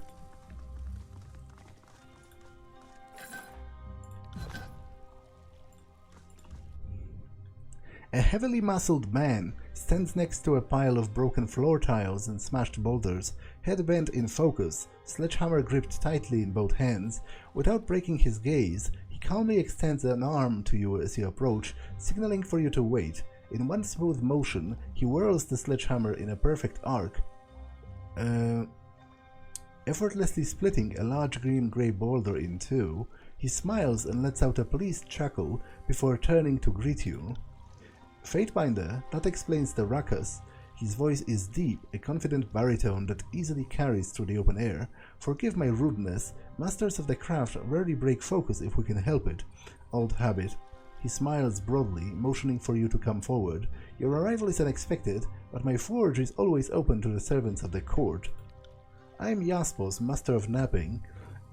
A heavily muscled man stands next to a pile of broken floor tiles and smashed boulders, head bent in focus, sledgehammer gripped tightly in both hands. Without breaking his gaze, he calmly extends an arm to you as you approach, signaling for you to wait. In one smooth motion, he whirls the sledgehammer in a perfect arc, effortlessly splitting a large green-grey boulder in two. He smiles and lets out a pleased chuckle before turning to greet you. Fatebinder, that explains the ruckus. His voice is deep, a confident baritone that easily carries through the open air. Forgive my rudeness, masters of the craft rarely break focus if we can help it. Old habit. He smiles broadly, motioning for you to come forward. Your arrival is unexpected, but my forge is always open to the servants of the court. I am Jaspos, master of Knapping,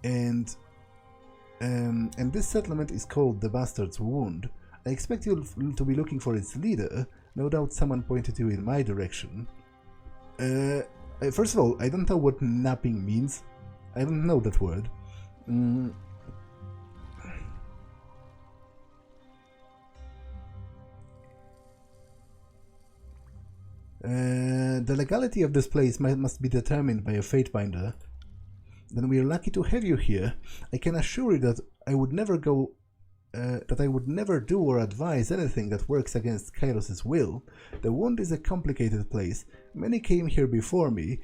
and this settlement is called the Bastard's Wound. I expect you to be looking for its leader. No doubt someone pointed you in my direction. First of all, I don't know what napping means. I don't know that word. The legality of this place must be determined by a Fatebinder. Then we are lucky to have you here. I can assure you that I would never do or advise anything that works against Kairos's will. The Wound is a complicated place. Many came here before me,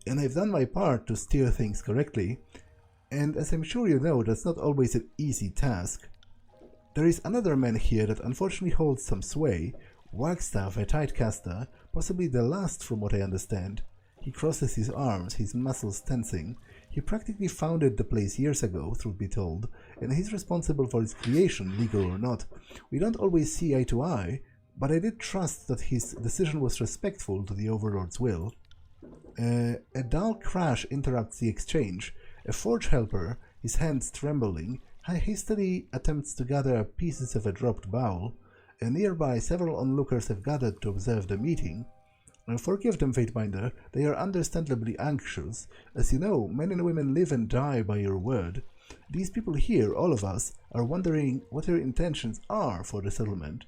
and I've done my part to steer things correctly. And as I'm sure you know, that's not always an easy task. There is another man here that unfortunately holds some sway. Wagstaff, a tidecaster, possibly the last from what I understand. He crosses his arms, his muscles tensing. He practically founded the place years ago, truth be told, and he's responsible for its creation, legal or not. We don't always see eye to eye, but I did trust that his decision was respectful to the Overlord's will. A dull crash interrupts the exchange. A forge helper, his hands trembling, hastily attempts to gather pieces of a dropped bowl. Nearby, several onlookers have gathered to observe the meeting. Forgive them, Fatebinder, they are understandably anxious. As you know, men and women live and die by your word. These people here, all of us, are wondering what your intentions are for the settlement.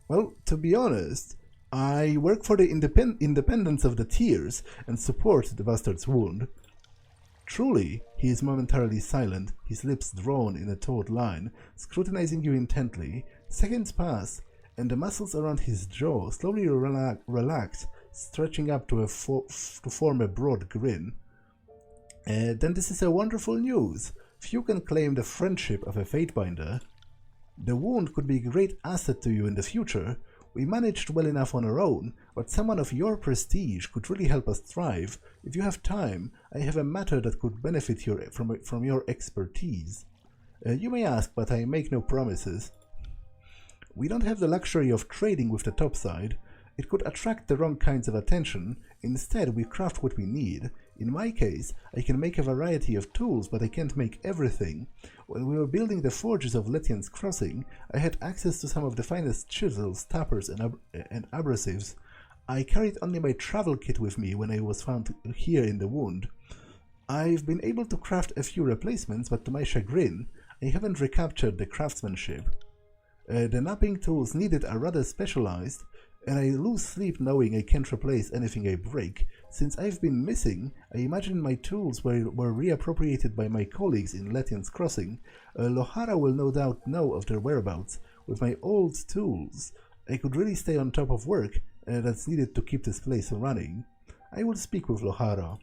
Well, to be honest, I work for the independence of the Tears and support the Bastard's Wound. Truly, he is momentarily silent, his lips drawn in a taut line, scrutinizing you intently. Seconds pass, and the muscles around his jaw slowly relax, stretching up to form a broad grin. Then this is a wonderful news. Few can claim the friendship of a Fatebinder. The Wound could be a great asset to you in the future. We managed well enough on our own, but someone of your prestige could really help us thrive. If you have time, I have a matter that could benefit from your expertise. You may ask, but I make no promises. We don't have the luxury of trading with the topside. It could attract the wrong kinds of attention. Instead, we craft what we need. In my case, I can make a variety of tools, but I can't make everything. When we were building the forges of Lethian's Crossing, I had access to some of the finest chisels, tappers, and abrasives. I carried only my travel kit with me when I was found here in the Wound. I've been able to craft a few replacements, but to my chagrin, I haven't recaptured the craftsmanship. The knapping tools needed are rather specialized, and I lose sleep knowing I can't replace anything I break. Since I've been missing, I imagine my tools were reappropriated by my colleagues in Lethian's Crossing. Lohara will no doubt know of their whereabouts. With my old tools, I could really stay on top of work that's needed to keep this place running. I will speak with Lohara.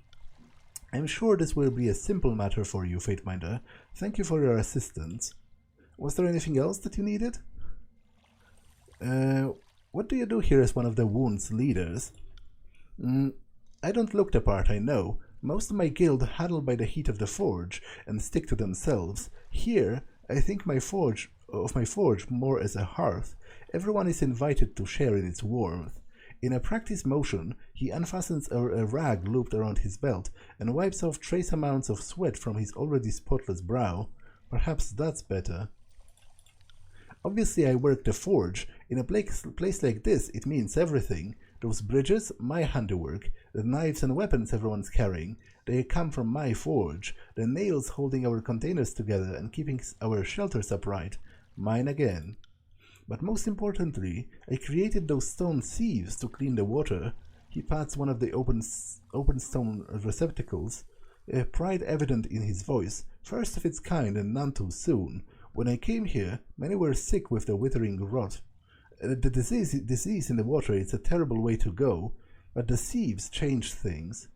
I'm sure this will be a simple matter for you, Fatebinder. Thank you for your assistance. Was there anything else that you needed? What do you do here as one of the Wound's leaders? I don't look the part, I know. Most of my guild huddle by the heat of the forge and stick to themselves. Here, I think of my forge more as a hearth. Everyone is invited to share in its warmth. In a practice motion, he unfastens a rag looped around his belt and wipes off trace amounts of sweat from his already spotless brow. Perhaps that's better. Obviously, I work the forge. In a place like this, it means everything. Those bridges, my handiwork. The knives and weapons everyone's carrying, they come from my forge. The nails holding our containers together and keeping our shelters upright, mine again. But most importantly, I created those stone sieves to clean the water. He pats one of the open stone receptacles, pride evident in his voice, first of its kind and none too soon. When I came here, many were sick with the withering rot. The disease in the water is a terrible way to go. but the thieves changed things.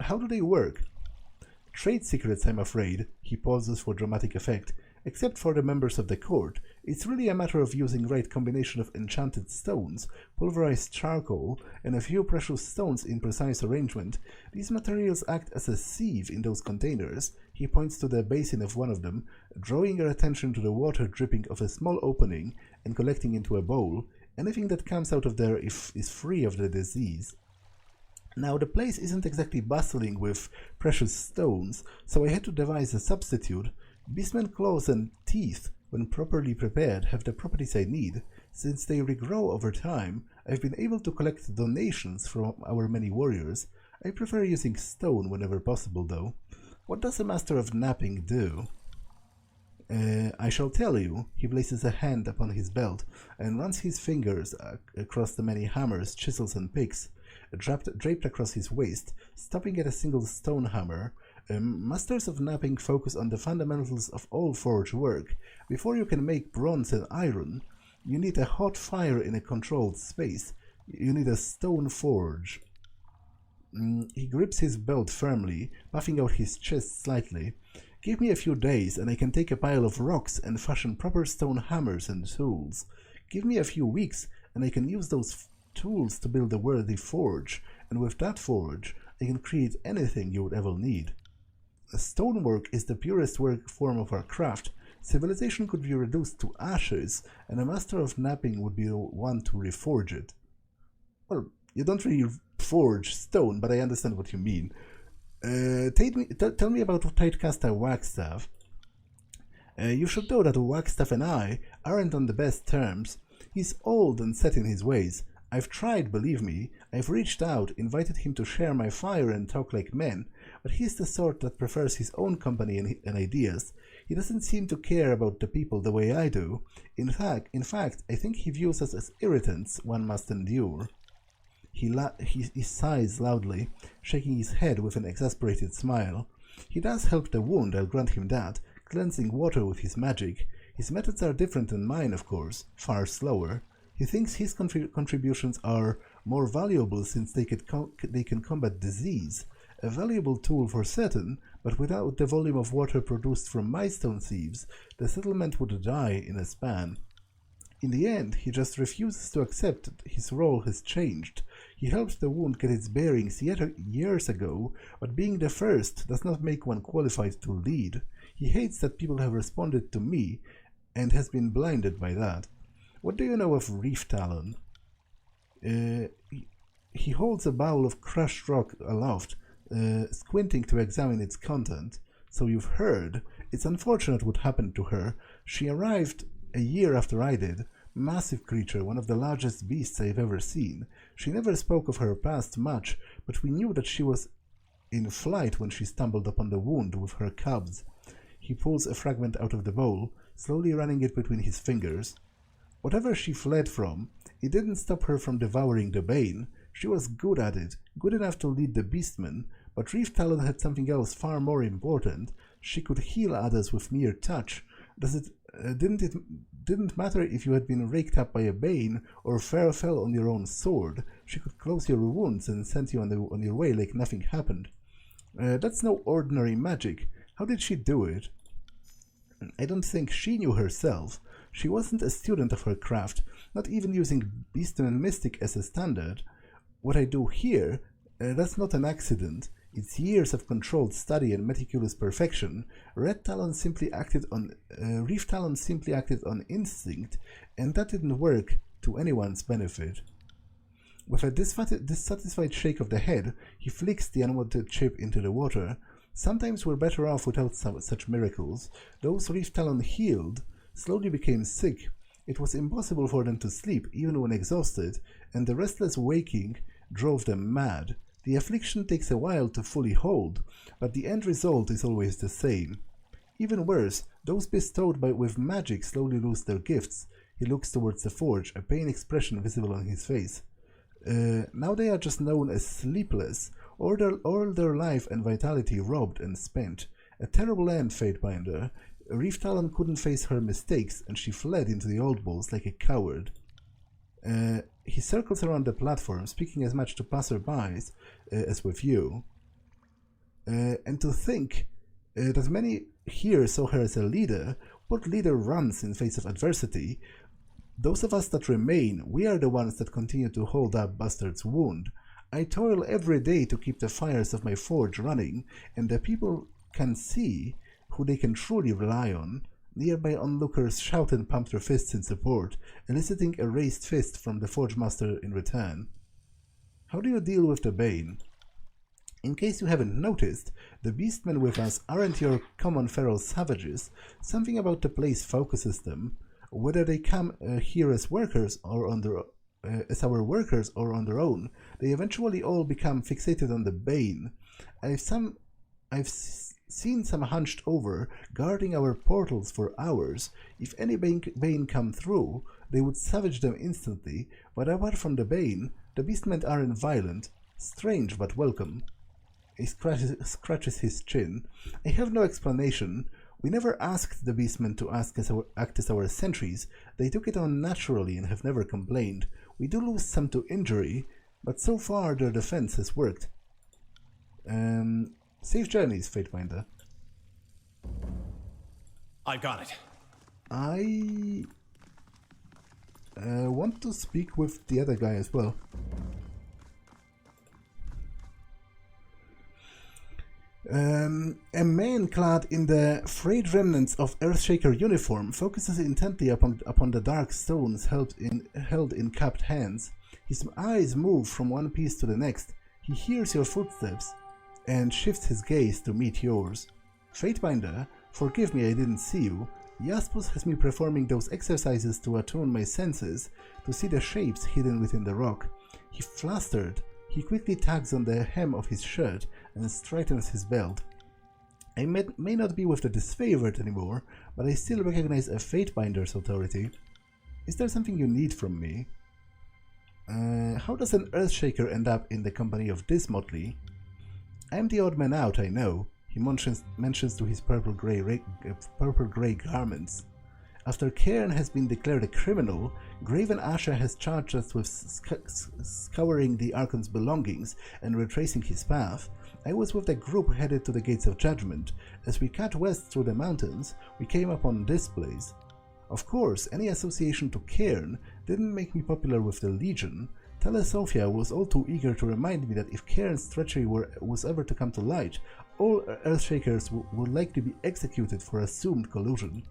How do they work? Trade secrets, I'm afraid. He pauses for dramatic effect. Except for the members of the court, it's really a matter of using the right combination of enchanted stones, pulverized charcoal, and a few precious stones in precise arrangement. These materials act as a sieve in those containers. He points to the basin of one of them, drawing your attention to the water dripping off a small opening and collecting into a bowl. Anything that comes out of there is free of the disease. Now, the place isn't exactly bustling with precious stones, so I had to devise a substitute. Beastman claws and teeth, when properly prepared, have the properties I need. Since they regrow over time, I've been able to collect donations from our many warriors. I prefer using stone whenever possible, though. What does a master of Knapping do? I shall tell you. He places a hand upon his belt and runs his fingers across the many hammers, chisels, and picks, draped across his waist, stopping at a single stone hammer. Masters of Knapping focus on the fundamentals of all forge work. Before you can make bronze and iron, you need a hot fire in a controlled space. You need a stone forge. He grips his belt firmly, puffing out his chest slightly. Give me a few days and I can take a pile of rocks and fashion proper stone hammers and tools. Give me a few weeks and I can use those tools to build a worthy forge, and with that forge I can create anything you would ever need. Stonework is the purest form of our craft. Civilization could be reduced to ashes, and a master of Knapping would be the one to reforge it. Well, you don't really forge stone, but I understand what you mean. Tell me about Tidecaster Wagstaff. You should know that Wagstaff and I aren't on the best terms. He's old and set in his ways. I've tried, believe me. I've reached out, invited him to share my fire and talk like men, but he's the sort that prefers his own company and ideas. He doesn't seem to care about the people the way I do. In fact, I think he views us as irritants one must endure. He sighs loudly, shaking his head with an exasperated smile. He does help the wound, I'll grant him that, cleansing water with his magic. His methods are different than mine, of course, far slower. He thinks his contributions are more valuable since they can combat disease. A valuable tool for certain, but without the volume of water produced from my stone thieves, the settlement would die in a span. In the end, he just refuses to accept that his role has changed. He helped the wound get its bearings years ago, but being the first does not make one qualified to lead. He hates that people have responded to me, and has been blinded by that. What do you know of Reef Talon? He holds a bowl of crushed rock aloft, squinting to examine its content. So you've heard. It's unfortunate what happened to her. She arrived a year after I did. Massive creature, one of the largest beasts I've ever seen. She never spoke of her past much, but we knew that she was in flight when she stumbled upon the wound with her cubs. He pulls a fragment out of the bowl, slowly running it between his fingers. Whatever she fled from, it didn't stop her from devouring the Bane. She was good at it, good enough to lead the Beastmen, but Reef Talon had something else far more important. She could heal others with mere touch. Didn't matter if you had been raked up by a Bane or fell on your own sword. She could close your wounds and send you on your way like nothing happened. That's no ordinary magic. How did she do it? I don't think she knew herself. She wasn't a student of her craft, not even using Beastman Mystic as a standard. What I do here, that's not an accident. It's years of controlled study and meticulous perfection. Reef Talon simply acted on instinct, and that didn't work to anyone's benefit. With a dissatisfied shake of the head, he flicks the unwanted chip into the water. Sometimes we're better off without such miracles. Those Reef Talon healed slowly became sick. It was impossible for them to sleep, even when exhausted, and the restless waking drove them mad. The affliction takes a while to fully hold, but the end result is always the same. Even worse, those bestowed with magic slowly lose their gifts. He looks towards the forge, a pain expression visible on his face. Now they are just known as sleepless, all their life and vitality robbed and spent. A terrible end, Fatebinder. Reef Talon couldn't face her mistakes, and she fled into the old walls like a coward. he circles around the platform, speaking as much to passerbys as with you. And to think that many here saw her as a leader. What leader runs in face of adversity? Those of us that remain, we are the ones that continue to hold up Bastard's wound. I toil every day to keep the fires of my forge running, and the people can see who they can truly rely on. Nearby onlookers shout and pump their fists in support, eliciting a raised fist from the Forge Master in return. How do you deal with the Bane? In case you haven't noticed, the beastmen with us aren't your common feral savages. Something about the place focuses them. Whether they come here as workers or on their as our workers or on their own, they eventually all become fixated on the Bane. I've seen some hunched over, guarding our portals for hours. If any Bane come through, they would savage them instantly, but apart from the Bane, the beastmen aren't violent. Strange but welcome. He scratches his chin. I have no explanation. We never asked the beastmen to act as our sentries. They took it on naturally and have never complained. We do lose some to injury, but so far their defense has worked. Safe journeys, Fatebinder. I've got it. I want to speak with the other guy as well. A man clad in the frayed remnants of Earthshaker uniform focuses intently upon the dark stones held in cupped hands. His eyes move from one piece to the next. He hears your footsteps and shifts his gaze to meet yours. Fatebinder, forgive me I didn't see you. Jaspos has me performing those exercises to attune my senses, to see the shapes hidden within the rock. He flustered. He quickly tugs on the hem of his shirt and straightens his belt. I may not be with the Disfavored anymore, but I still recognize a Fatebinder's authority. Is there something you need from me? How does an Earthshaker end up in the company of this motley? I'm the odd man out, I know, he mentions to his purple-grey garments. After Cairn has been declared a criminal, Graven Asher has charged us with scouring the Archon's belongings and retracing his path. I was with the group headed to the Gates of Judgment. As we cut west through the mountains, we came upon this place. Of course, any association to Cairn didn't make me popular with the Legion. Telesofia was all too eager to remind me that if Cairn's treachery was ever to come to light, all Earthshakers would likely be executed for assumed collusion.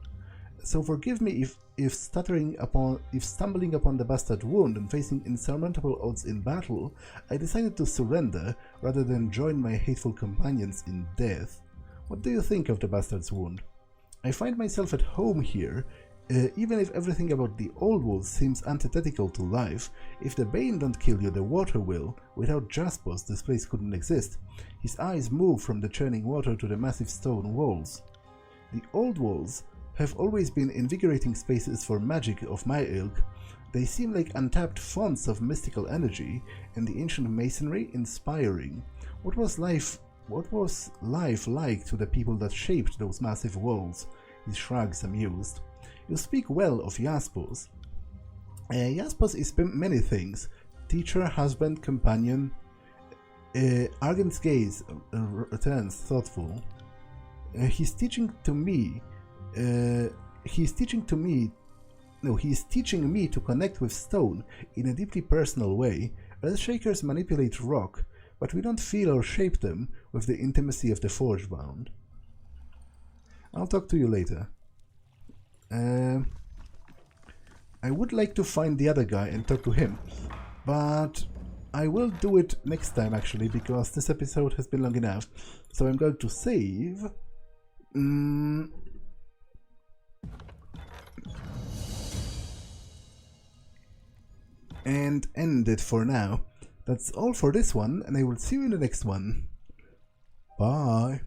So forgive me if stumbling upon the bastard wound and facing insurmountable odds in battle, I decided to surrender rather than join my hateful companions in death. What do you think of the bastard's wound? I find myself at home here, even if everything about the old walls seems antithetical to life. If the Bane don't kill you, the water will. Without Jaspos, this place couldn't exist. His eyes move from the churning water to the massive stone walls. The old walls have always been invigorating spaces for magic of my ilk. They seem like untapped fonts of mystical energy, and the ancient masonry inspiring. What was life like to the people that shaped those massive walls? He shrugs, amused. You speak well of Jaspos. Jaspos is many things. Teacher, husband, companion. Argaen's gaze returns thoughtful. He's teaching me to connect with stone in a deeply personal way. Earthshakers manipulate rock, but we don't feel or shape them with the intimacy of the forge bound. I'll talk to you later. I would like to find the other guy and talk to him, but I will do it next time actually, because this episode has been long enough. So I'm going to save. And end it for now. That's all for this one, and I will see you in the next one. Bye.